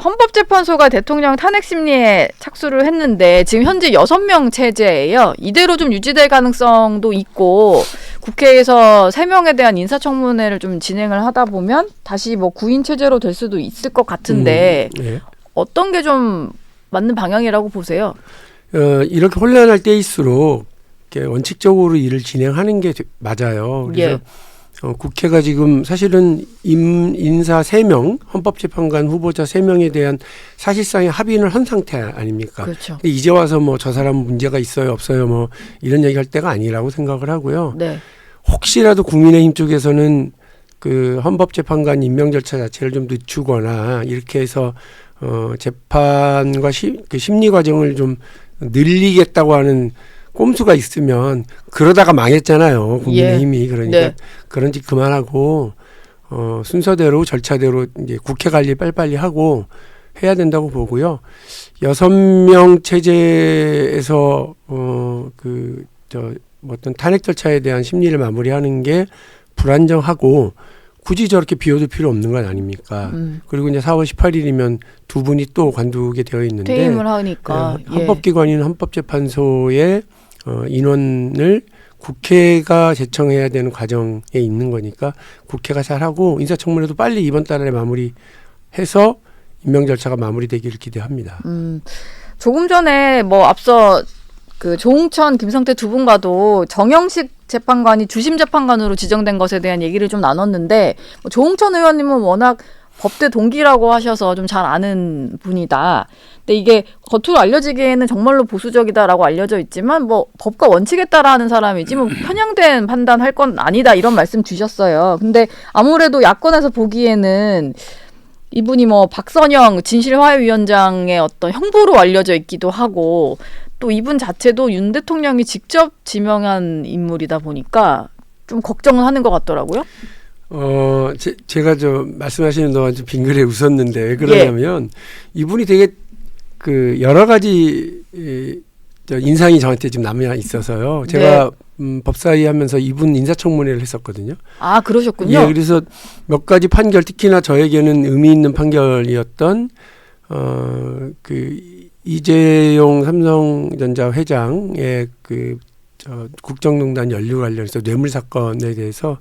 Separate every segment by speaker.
Speaker 1: 헌법재판소가 대통령 탄핵 심리에 착수를 했는데 지금 현재 6명 체제예요. 이대로 좀 유지될 가능성도 있고 국회에서 3명에 대한 인사청문회를 좀 진행을 하다 보면 다시 뭐 9인 체제로 될 수도 있을 것 같은데
Speaker 2: 네.
Speaker 1: 어떤 게 좀 맞는 방향이라고 보세요?
Speaker 2: 이렇게 혼란할 때일수록 이렇게 원칙적으로 일을 진행하는 게 맞아요. 그래서
Speaker 1: 예.
Speaker 2: 국회가 지금 사실은 인사 3명, 헌법재판관 후보자 3명에 대한 사실상의 합의는 한 상태 아닙니까?
Speaker 1: 그렇죠.
Speaker 2: 근데 이제 와서 뭐 저 사람 문제가 있어요, 없어요, 뭐 이런 얘기할 때가 아니라고 생각을 하고요.
Speaker 1: 네. 혹시라도
Speaker 2: 혹시라도 국민의힘 쪽에서는 그 헌법재판관 임명 절차 자체를 좀 늦추거나 이렇게 해서 재판과 그 심리 과정을 좀 늘리겠다고 하는 꼼수가 있으면 그러다가 망했잖아요. 국민의힘이. 그러니까
Speaker 1: 네.
Speaker 2: 그런 짓 그만하고 순서대로 절차대로 이제 국회 관리 빨리빨리 하고 해야 된다고 보고요. 6명 체제에서 어떤 탄핵 절차에 대한 심리를 마무리하는 게 불안정하고 굳이 저렇게 비워둘 필요 없는 건 아닙니까? 그리고 이제 4월 18일이면 두 분이 또 관두게 되어 있는데
Speaker 1: 퇴임을 하니까
Speaker 2: 헌법기관인 헌법재판소의 인원을 국회가 제청해야 되는 과정에 있는 거니까 국회가 잘하고 인사청문회도 빨리 이번 달에 마무리해서 임명 절차가 마무리되기를 기대합니다.
Speaker 1: 조금 전에 뭐 앞서 그 조응천, 김성태 두 분과도 정영식 재판관이 주심 재판관으로 지정된 것에 대한 얘기를 좀 나눴는데 뭐 조응천 의원님은 워낙 법대 동기라고 하셔서 좀 잘 아는 분이다. 근데 이게 겉으로 알려지기에는 정말로 보수적이다라고 알려져 있지만 뭐 법과 원칙에 따라 하는 사람이지 뭐 편향된 판단할 건 아니다 이런 말씀 주셨어요. 근데 아무래도 야권에서 보기에는 이분이 뭐 박선영 진실화해위원장의 어떤 형부로 알려져 있기도 하고 또 이분 자체도 윤 대통령이 직접 지명한 인물이다 보니까 좀 걱정은 하는 것 같더라고요.
Speaker 2: 제가 말씀하시는 동안 좀 빙그레 웃었는데 왜 그러냐면 이분이 되게 그 여러 가지 인상이 저한테 지금 남아 있어서요. 제가 법사위 하면서 이분 인사청문회를 했었거든요.
Speaker 1: 아, 그러셨군요.
Speaker 2: 예, 그래서 몇 가지 판결, 특히나 저에게는 의미 있는 판결이었던 그 이재용 삼성전자 회장의 국정농단 연루 관련해서 뇌물 사건에 대해서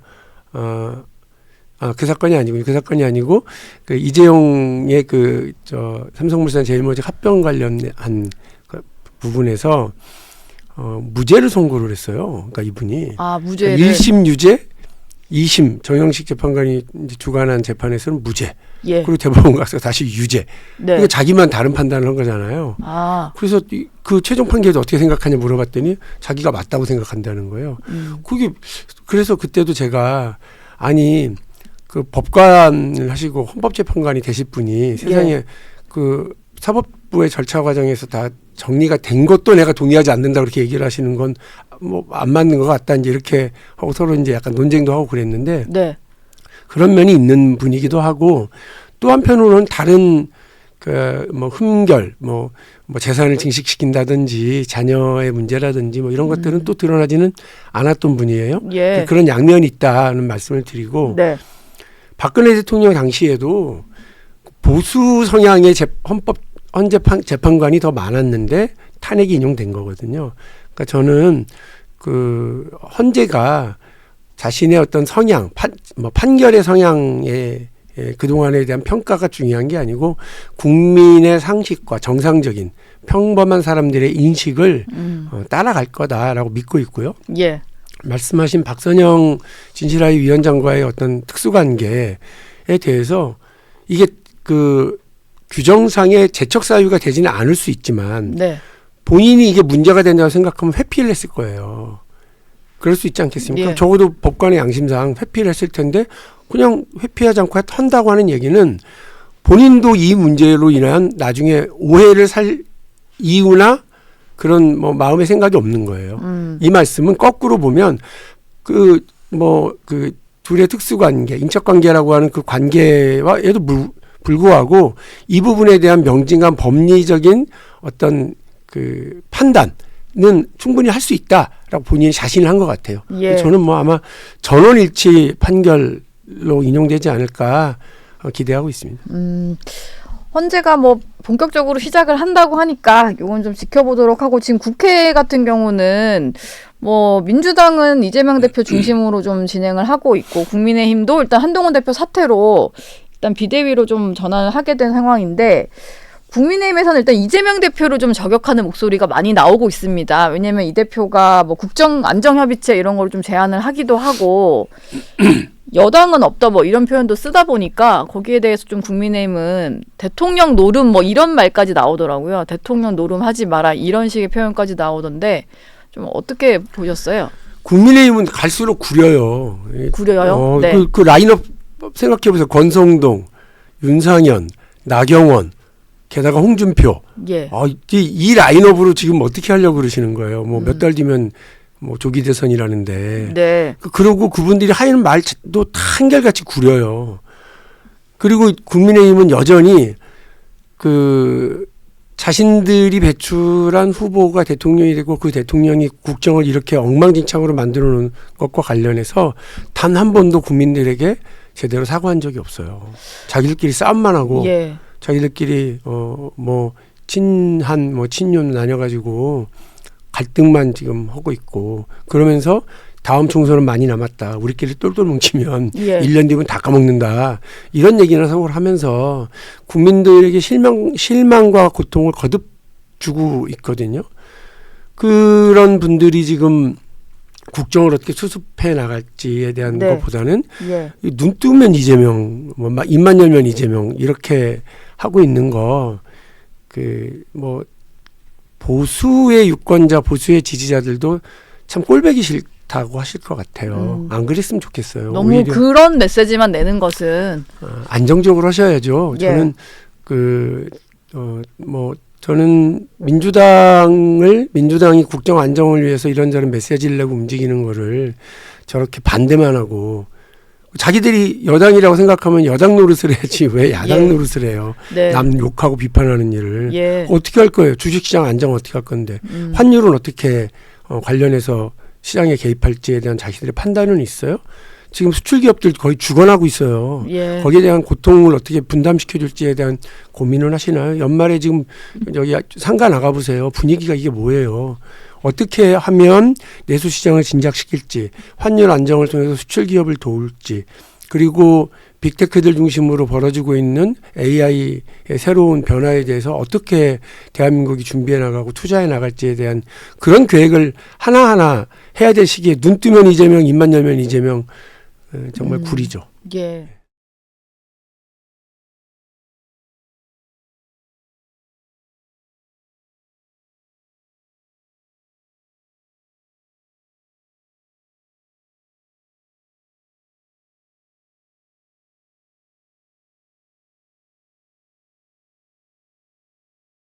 Speaker 2: 그 사건이 아니고 그 이재용의 삼성물산 제일모직 합병 관련한 그 부분에서 무죄를 선고를 했어요. 그러니까 이분이
Speaker 1: 무죄를
Speaker 2: 1심 유죄, 2심 정영식 재판관이 이제 주관한 재판에서는 무죄.
Speaker 1: 예.
Speaker 2: 그리고 대법원 가서 다시 유죄.
Speaker 1: 네.
Speaker 2: 그러니까 자기만 다른 판단을 한 거잖아요. 그래서 그 최종 판결도 어떻게 생각하냐 물어봤더니 자기가 맞다고 생각한다는 거예요. 그래서 그때도 제가 그 법관을 하시고 헌법재판관이 되실 분이 세상에 그 사법부의 절차 과정에서 다 정리가 된 것도 내가 동의하지 않는다 그렇게 얘기를 하시는 건 뭐 안 맞는 것 같다 이제 이렇게 하고 서로 이제 약간 논쟁도 하고 그랬는데
Speaker 1: 네.
Speaker 2: 그런 면이 있는 분이기도 하고 또 한편으로는 다른 뭐 흠결 뭐 재산을 증식시킨다든지 자녀의 문제라든지 뭐 이런 것들은 또 드러나지는 않았던 분이에요.
Speaker 1: 예.
Speaker 2: 그런 양면이 있다는 말씀을 드리고
Speaker 1: 네.
Speaker 2: 박근혜 대통령 당시에도 보수 성향의 재판관이 더 많았는데 탄핵이 인용된 거거든요. 그러니까 저는 그 헌재가 자신의 어떤 성향, 판결의 성향에 그동안에 대한 평가가 중요한 게 아니고 국민의 상식과 정상적인 평범한 사람들의 인식을 따라갈 거다라고 믿고 있고요.
Speaker 1: 예.
Speaker 2: 말씀하신 박선영 진실화해 위원장과의 어떤 특수관계에 대해서 이게 그 규정상의 재척 사유가 되지는 않을 수 있지만
Speaker 1: 네.
Speaker 2: 본인이 이게 문제가 된다고 생각하면 회피를 했을 거예요. 그럴 수 있지 않겠습니까?
Speaker 1: 예.
Speaker 2: 적어도 법관의 양심상 회피를 했을 텐데 그냥 회피하지 않고 한다고 하는 얘기는 본인도 이 문제로 인한 나중에 오해를 살 이유나 그런 뭐 마음의 생각이 없는 거예요. 이 말씀은 거꾸로 보면 그 둘의 특수관계, 인척관계라고 하는 그 관계와 얘도 불구하고 이 부분에 대한 명징한 법리적인 어떤 그 판단은 충분히 할 수 있다라고 본인이 자신을 한 것 같아요.
Speaker 1: 예.
Speaker 2: 저는 뭐 아마 전원일치 판결로 인용되지 않을까 기대하고 있습니다.
Speaker 1: 헌재가 뭐 본격적으로 시작을 한다고 하니까 이건 좀 지켜보도록 하고 지금 국회 같은 경우는 뭐 민주당은 이재명 대표 중심으로 좀 진행을 하고 있고 국민의힘도 일단 한동훈 대표 사퇴로 일단 비대위로 좀 전환을 하게 된 상황인데 국민의힘에서는 일단 이재명 대표를 좀 저격하는 목소리가 많이 나오고 있습니다. 왜냐하면 이 대표가 뭐 국정 안정협의체 이런 걸 좀 제안을 하기도 하고 여당은 없다 뭐 이런 표현도 쓰다 보니까 거기에 대해서 좀 국민의힘은 대통령 노름 뭐 이런 말까지 나오더라고요. 대통령 노름 하지 마라 이런 식의 표현까지 나오던데 좀 어떻게 보셨어요?
Speaker 2: 국민의힘은 갈수록 구려요.
Speaker 1: 구려요? 네.
Speaker 2: 그 라인업 생각해보세요. 권성동, 윤상현, 나경원, 게다가 홍준표.
Speaker 1: 예.
Speaker 2: 이 라인업으로 지금 어떻게 하려고 그러시는 거예요? 뭐 몇 달 뒤면 뭐 조기 대선이라는데.
Speaker 1: 네.
Speaker 2: 그러고 그분들이 하는 말도 다 한결같이 구려요. 그리고 국민의힘은 여전히 그 자신들이 배출한 후보가 대통령이 되고 그 대통령이 국정을 이렇게 엉망진창으로 만들어 놓은 것과 관련해서 단 한 번도 국민들에게 제대로 사과한 적이 없어요. 자기들끼리 싸움만 하고
Speaker 1: 예.
Speaker 2: 자기들끼리 뭐 친한 뭐 친윤 나뉘어가지고 갈등만 지금 하고 있고 그러면서 다음 총선은 많이 남았다. 우리끼리 똘똘 뭉치면
Speaker 1: 예.
Speaker 2: 1년 뒤면 다 까먹는다. 이런 얘기나 서울 하면서 국민들에게 실망과 고통을 거듭 주고 있거든요. 그런 분들이 지금 국정을 어떻게 수습해 나갈지에 대한
Speaker 1: 네.
Speaker 2: 것보다는
Speaker 1: 예.
Speaker 2: 눈 뜨면 이재명, 뭐 입만 열면 이재명 이렇게 하고 있는 거 뭐 보수의 유권자, 보수의 지지자들도 참 꼴보기 싫다고 하실 것 같아요. 안 그랬으면 좋겠어요.
Speaker 1: 너무
Speaker 2: 오히려
Speaker 1: 그런 메시지만 내는 것은
Speaker 2: 안정적으로 하셔야죠.
Speaker 1: 예.
Speaker 2: 저는 저는 민주당이 국정 안정을 위해서 이런저런 메시지를 내고 움직이는 거를 저렇게 반대만 하고 자기들이 여당이라고 생각하면 여당 노릇을 해야지 왜 야당
Speaker 1: 예.
Speaker 2: 노릇을 해요.
Speaker 1: 네.
Speaker 2: 남 욕하고 비판하는 일을.
Speaker 1: 예.
Speaker 2: 어떻게 할 거예요? 주식시장 안정 어떻게 할 건데. 환율은 어떻게 관련해서 시장에 개입할지에 대한 자신들의 판단은 있어요? 지금 수출 기업들 거의 죽어나고 있어요.
Speaker 1: 예.
Speaker 2: 거기에 대한 고통을 어떻게 분담시켜줄지에 대한 고민을 하시나요? 연말에 지금 여기 상가 나가보세요. 분위기가 이게 뭐예요? 어떻게 하면 내수시장을 진작시킬지, 환율 안정을 통해서 수출 기업을 도울지, 그리고 빅테크들 중심으로 벌어지고 있는 AI의 새로운 변화에 대해서 어떻게 대한민국이 준비해 나가고 투자해 나갈지에 대한 그런 계획을 하나하나 해야 될 시기에 눈 뜨면 이재명, 입만 열면 이재명 정말 구리죠.
Speaker 1: 예.